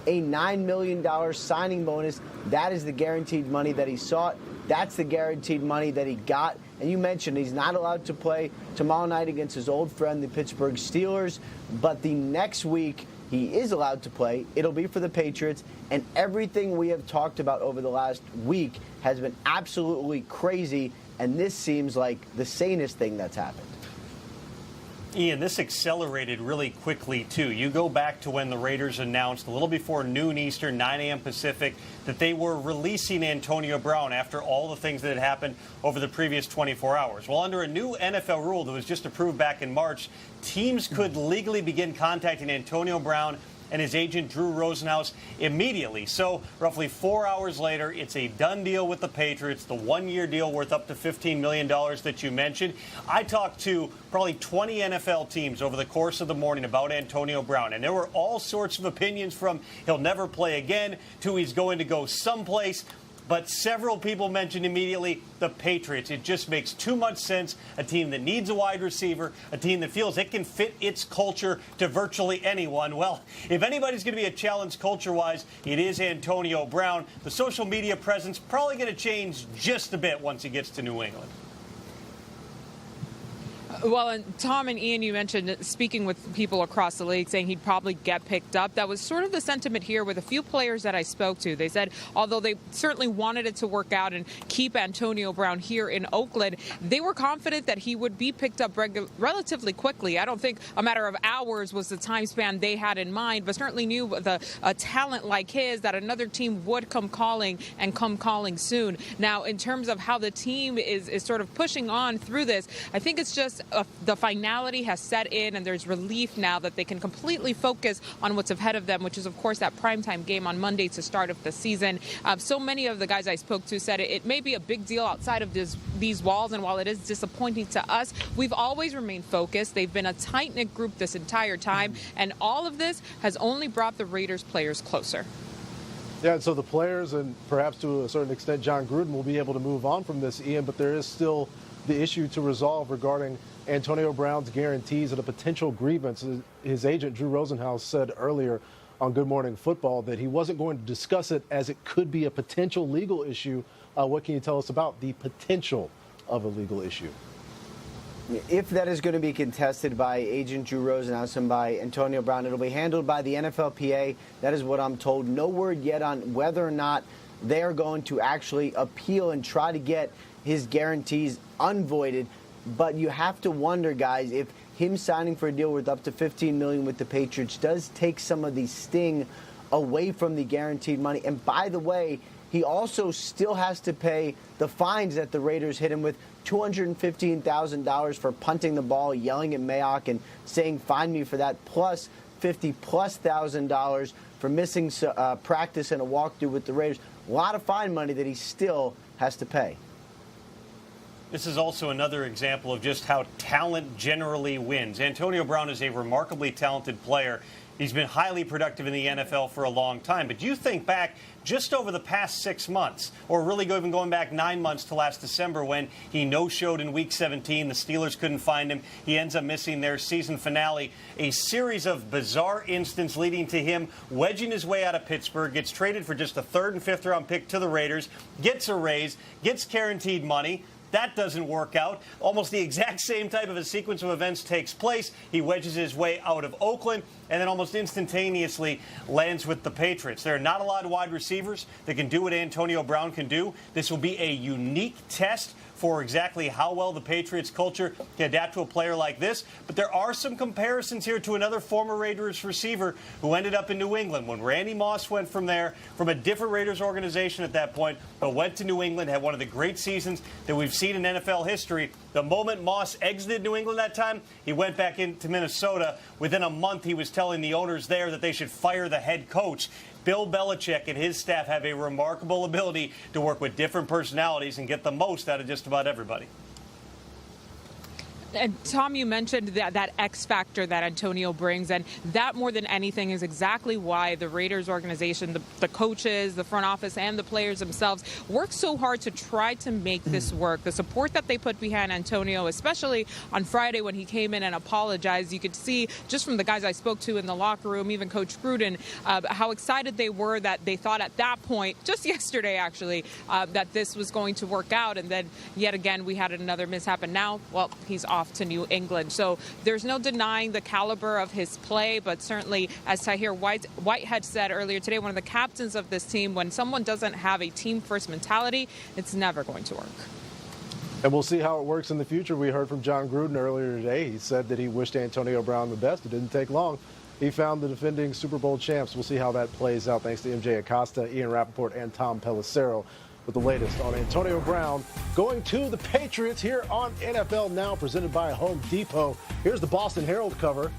a $9 million signing bonus. That is the guaranteed money that he sought. That's the guaranteed money that he got. And you mentioned he's not allowed to play tomorrow night against his old friend, the Pittsburgh Steelers. But the next week, he is allowed to play. It'll be for the Patriots. And everything we have talked about over the last week has been absolutely crazy. And this seems like the sanest thing that's happened. Ian, this accelerated really quickly, too. You go back to when the Raiders announced a little before noon Eastern, 9 a.m. Pacific, that they were releasing Antonio Brown after all the things that had happened over the previous 24 hours. Well, under a new NFL rule that was just approved back in March, teams could legally begin contacting Antonio Brown and his agent Drew Rosenhaus immediately. So roughly 4 hours later, it's a done deal with the Patriots, the one-year deal worth up to $15 million that you mentioned. I talked to probably 20 NFL teams over the course of the morning about Antonio Brown, and there were all sorts of opinions from he'll never play again to he's going to go someplace. But several people mentioned immediately the Patriots. It just makes too much sense. A team that needs a wide receiver, a team that feels it can fit its culture to virtually anyone. Well, if anybody's going to be a challenge culture-wise, it is Antonio Brown. The social media presence probably going to change just a bit once he gets to New England. Well, and Tom and Ian, you mentioned speaking with people across the league saying he'd probably get picked up. That was sort of the sentiment here with a few players that I spoke to. They said, although they certainly wanted it to work out and keep Antonio Brown here in Oakland, they were confident that he would be picked up relatively quickly. I don't think a matter of hours was the time span they had in mind, but certainly knew with a talent like his that another team would come calling and come calling soon. Now, in terms of how the team is sort of pushing on through this, I think it's just the finality has set in, and there's relief now that they can completely focus on what's ahead of them, which is, of course, that primetime game on Monday to start of the season. So many of the guys I spoke to said it may be a big deal outside of these walls, and while it is disappointing to us, we've always remained focused. They've been a tight-knit group this entire time, and all of this has only brought the Raiders players closer. Yeah, and so the players and perhaps to a certain extent John Gruden will be able to move on from this, Ian, but there is still the issue to resolve regarding Antonio Brown's guarantees and a potential grievance. His agent, Drew Rosenhaus, said earlier on Good Morning Football that he wasn't going to discuss it as it could be a potential legal issue. What can you tell us about the potential of a legal issue? If that is going to be contested by agent Drew Rosenhaus and by Antonio Brown, it'll be handled by the NFLPA. That is what I'm told. No word yet on whether or not they are going to actually appeal and try to get his guarantees unvoided. But you have to wonder, guys, if him signing for a deal worth up to $15 million with the Patriots does take some of the sting away from the guaranteed money. And by the way, he also still has to pay the fines that the Raiders hit him with, $215,000 for punting the ball, yelling at Mayock and saying, "Fine me for that," plus $50,000 for missing practice and a walkthrough with the Raiders. A lot of fine money that he still has to pay. This is also another example of just how talent generally wins. Antonio Brown is a remarkably talented player. He's been highly productive in the NFL for a long time. But you think back just over the past 6 months, or really even going back 9 months to last December when he no-showed in Week 17. The Steelers couldn't find him. He ends up missing their season finale. A series of bizarre instances leading to him wedging his way out of Pittsburgh, gets traded for just a 3rd and 5th round pick to the Raiders, gets a raise, gets guaranteed money. That doesn't work out. Almost the exact same type of a sequence of events takes place. He wedges his way out of Oakland and then almost instantaneously lands with the Patriots. There are not a lot of wide receivers that can do what Antonio Brown can do. This will be a unique test for exactly how well the Patriots culture can adapt to a player like this. But there are some comparisons here to another former Raiders receiver who ended up in New England when Randy Moss went from there, from a different Raiders organization at that point, but went to New England, had one of the great seasons that we've seen in NFL history. The moment Moss exited New England that time, he went back into Minnesota. Within a month, he was telling the owners there that they should fire the head coach. Bill Belichick and his staff have a remarkable ability to work with different personalities and get the most out of just about everybody. And Tom, you mentioned that X factor that Antonio brings, and that more than anything is exactly why the Raiders organization, the coaches, the front office, and the players themselves work so hard to try to make this work. The support that they put behind Antonio, especially on Friday when he came in and apologized, you could see just from the guys I spoke to in the locker room, even Coach Gruden, how excited they were, that they thought at that point, just yesterday actually, that this was going to work out. And then yet again, we had another mishap, and now, well, he's off to New England. So there's no denying the caliber of his play, but certainly, as Tahir Whitehead said earlier today, one of the captains of this team, when someone doesn't have a team-first mentality, it's never going to work. And we'll see how it works in the future. We heard from John Gruden earlier today. He said that he wished Antonio Brown the best. It didn't take long. He found the defending Super Bowl champs. We'll see how that plays out. Thanks to MJ Acosta, Ian Rapoport, and Tom Pelissero with the latest on Antonio Brown going to the Patriots here on NFL Now, presented by Home Depot. Here's the Boston Herald cover.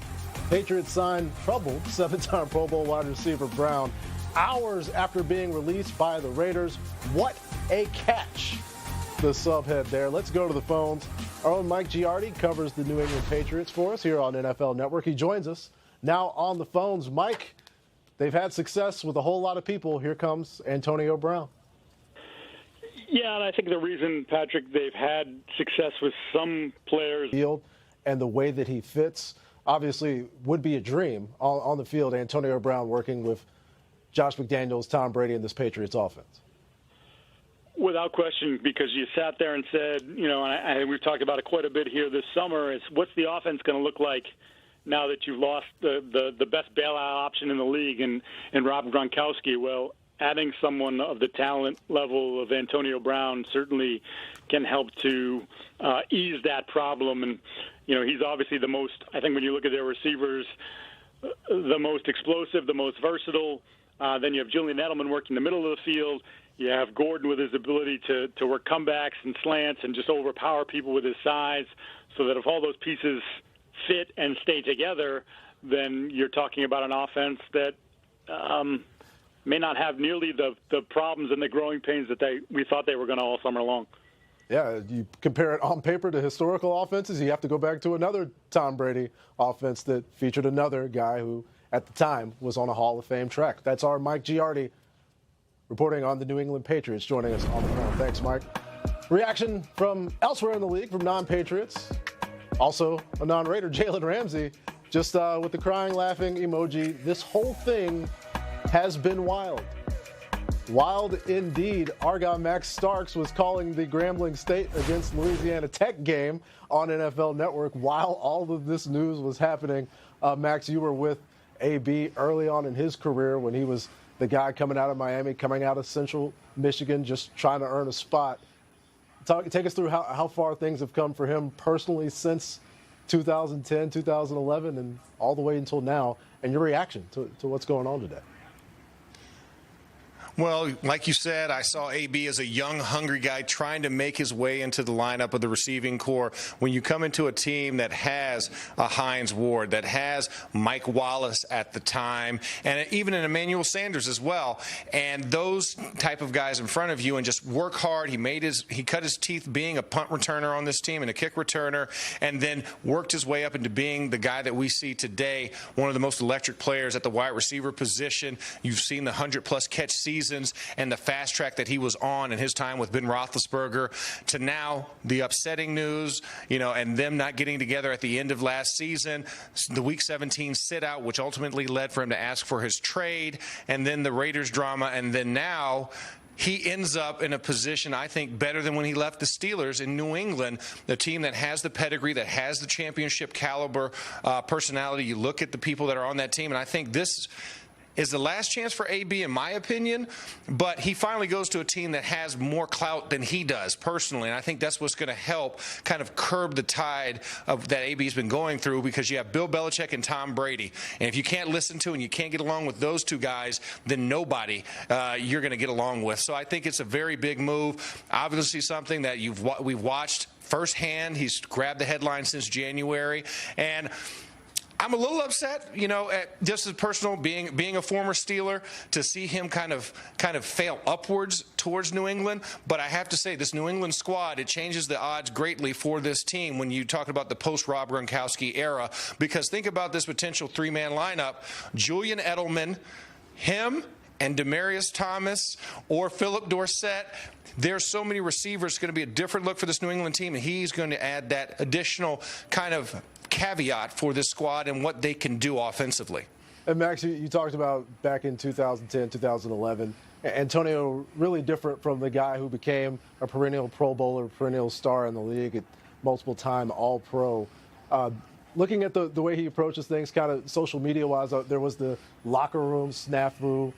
Patriots signed troubled 7-time Pro Bowl wide receiver Brown hours after being released by the Raiders. What a catch, the subhead there. Let's go to the phones. Our own Mike Giardi covers the New England Patriots for us here on NFL Network. He joins us now on the phones. Mike, they've had success with a whole lot of people. Here comes Antonio Brown. Yeah, and I think the reason, Patrick, they've had success with some players. Field and the way that he fits, obviously, would be a dream on the field. Antonio Brown working with Josh McDaniels, Tom Brady, and this Patriots offense. Without question, because you sat there and said, you know, and we've talked about it quite a bit here this summer, is what's the offense going to look like now that you've lost the best bailout option in the league in Rob Gronkowski? Well, adding someone of the talent level of Antonio Brown certainly can help to ease that problem. And, you know, he's obviously the most, I think when you look at their receivers, the most explosive, the most versatile. Then you have Julian Edelman working the middle of the field. You have Gordon with his ability to work comebacks and slants and just overpower people with his size, so that if all those pieces fit and stay together, then you're talking about an offense that may not have nearly the problems and the growing pains that we thought they were going to all summer long. Yeah, you compare it on paper to historical offenses, you have to go back to another Tom Brady offense that featured another guy who, at the time, was on a Hall of Fame track. That's our Mike Giardi reporting on the New England Patriots, joining us on the phone. Thanks, Mike. Reaction from elsewhere in the league, from non-Patriots. Also a non-Raider, Jalen Ramsey, just with the crying, laughing emoji. This whole thing has been wild. Wild indeed. Argonne Max Starks was calling the Grambling State against Louisiana Tech game on NFL Network while all of this news was happening. Max, you were with AB early on in his career when he was the guy coming out of Miami, coming out of Central Michigan, just trying to earn a spot. Take us through how far things have come for him personally since 2010, 2011, and all the way until now, and your reaction to what's going on today. Well, like you said, I saw AB as a young, hungry guy trying to make his way into the lineup of the receiving corps. When you come into a team that has a Hines Ward, that has Mike Wallace at the time, and even an Emmanuel Sanders as well, and those type of guys in front of you, and just work hard. He cut his teeth being a punt returner on this team and a kick returner, and then worked his way up into being the guy that we see today, one of the most electric players at the wide receiver position. You've seen the 100-plus catch season and the fast track that he was on in his time with Ben Roethlisberger, to now the upsetting news, and them not getting together at the end of last season, the Week 17 sit-out, which ultimately led for him to ask for his trade, and then the Raiders drama, and then now he ends up in a position, I think, better than when he left the Steelers in New England, the team that has the pedigree, that has the championship caliber personality. You look at the people that are on that team, and I think this is the last chance for AB, in my opinion, but he finally goes to a team that has more clout than he does personally, and I think that's what's going to help kind of curb the tide of that AB's been going through, because you have Bill Belichick and Tom Brady, and if you can't listen to and you can't get along with those two guys, then nobody you're going to get along with. So I think it's a very big move, obviously something that we've watched firsthand. He's grabbed the headline since January, and I'm a little upset, just as personal, being a former Steeler, to see him kind of fail upwards towards New England. But I have to say, this New England squad, it changes the odds greatly for this team when you talk about the post-Rob Gronkowski era. Because think about this potential three-man lineup: Julian Edelman, him, and Demaryius Thomas or Philip Dorsett. There's so many receivers. It's going to be a different look for this New England team, and he's going to add that additional kind of caveat for this squad and what they can do offensively. And Max, you talked about back in 2010, 2011, Antonio really different from the guy who became a perennial Pro Bowler, perennial star in the league, multiple-time All-Pro. Looking at the way he approaches things, kind of social media-wise, there was the locker room snafu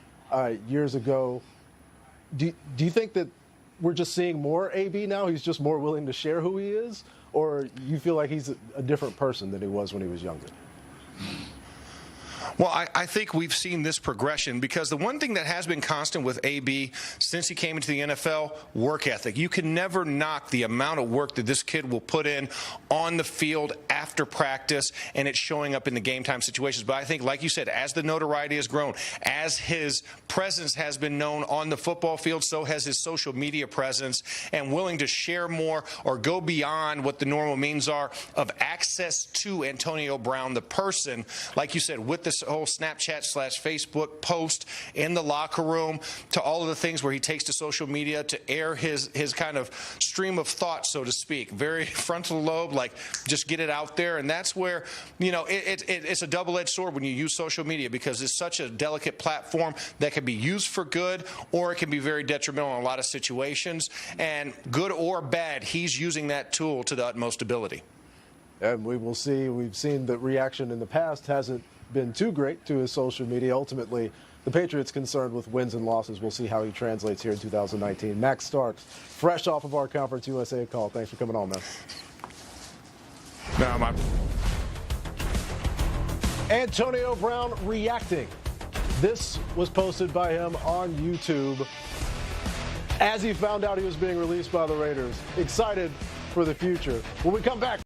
years ago. Do you think that we're just seeing more AB now? He's just more willing to share who he is? Or you feel like he's a different person than he was when he was younger? Well, I think we've seen this progression, because the one thing that has been constant with AB since he came into the NFL, work ethic. You can never knock the amount of work that this kid will put in on the field after practice, and it's showing up in the game time situations. But I think, like you said, as the notoriety has grown, as his presence has been known on the football field, so has his social media presence, and willing to share more or go beyond what the normal means are of access to Antonio Brown, the person, like you said, with this whole Snapchat/Facebook post in the locker room, to all of the things where he takes to social media to air his kind of stream of thought, so to speak. Very frontal lobe, like just get it out there. And that's where, it's a double-edged sword when you use social media, because it's such a delicate platform that can be used for good, or it can be very detrimental in a lot of situations. And good or bad, he's using that tool to the utmost ability. And we will see. We've seen the reaction in the past hasn't been too great to his social media. Ultimately, the Patriots concerned with wins and losses. We'll see how he translates here in 2019. Max Starks, fresh off of our Conference USA call. Thanks for coming on, man. No, Antonio Brown reacting. This was posted by him on YouTube as he found out he was being released by the Raiders. Excited for the future. When we come back.